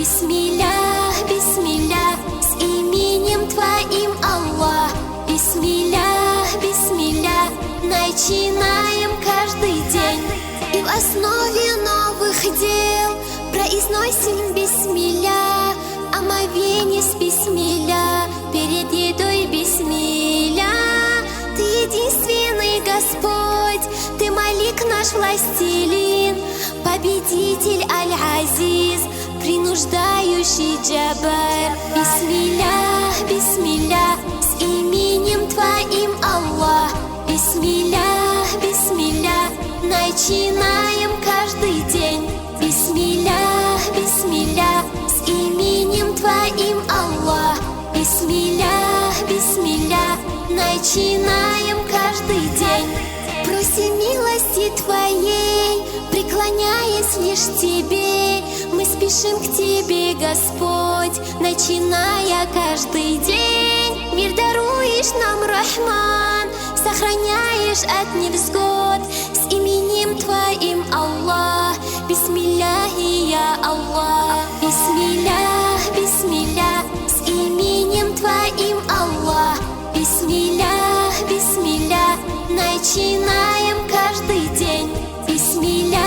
Бисмилля, бисмилля, с именем Твоим, Аллах. Бисмилля, бисмилля, начинаем каждый день. И в основе новых дел произносим бисмилля, омовение с бисмилля, перед едой бисмилля. Ты единственный Господь, Ты Малик наш властелин, победитель Аль-Азиз, принуждающий Джабар. Бисмилля, бисмилля, с именем Твоим, Аллах. Бисмилля, бисмилля, начинаем каждый день. Бисмилля, бисмилля, с именем Твоим, Аллах. Бисмилля, бисмилля, начинаем каждый день. Просим милости Твоей, преклоняясь лишь Тебе, мы спешим к Тебе, Господь, начиная каждый день. Мир даруешь нам, Рахман, сохраняешь от невзгод, с именем Твоим, Аллах. Бисмилляхи, я Аллах. Бисмилля, бисмилля, с именем Твоим, Аллах. Бисмилля, бисмилля, начинаем каждый день. Бисмилля,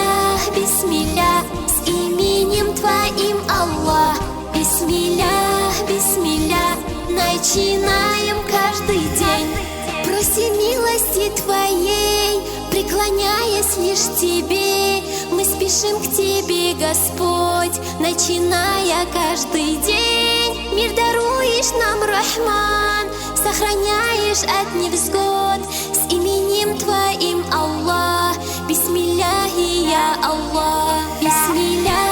бисмилля, с именем Твоим, Аллах. Бисмилля, бисмилля, начинаем каждый день. Просим милости Твоей, преклоняясь лишь Тебе, мы спешим к Тебе, Господь, начиная каждый день. Мир даруешь нам, Рахман, сохраняешь от невзгод, с именем Твоим, Аллах. Бисмилляхи, я Аллах. Бисмилля,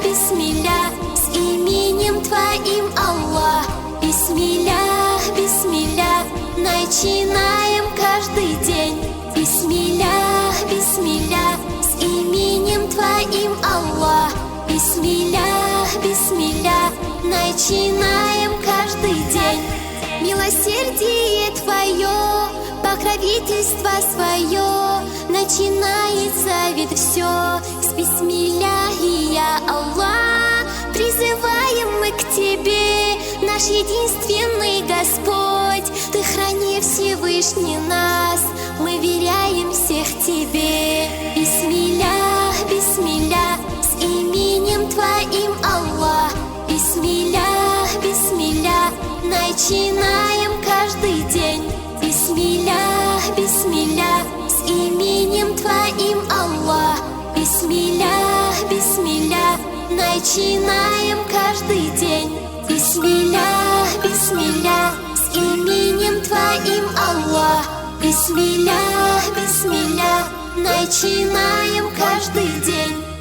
бисмилля, с именем Твоим, Аллах. Бисмилля, бисмилля, начинаем каждый день. Бисмилля, бисмилля, с именем Твоим, Аллах. Бисмилля, бисмилля, начинаем каждый день. Милосердие Твое, покровительство свое, начинается ведь все с бисмилляхи, я Аллах. Призываем мы к Тебе, наш единственный Господь, Ты храни Всевышний нас, мы веряем всех Тебе. Бисмилля, бисмилля, с именем Твоим, Аллах. Бисмилля, бисмилля, начинаем каждый день. Бисмилля, бисмилля, с именем Твоим, Аллах. Бисмилля, бисмилля, начинаем каждый день. Бисмилля, бисмилля, с именем Твоим, Аллах. Бисмилля, бисмилля, начинаем каждый день.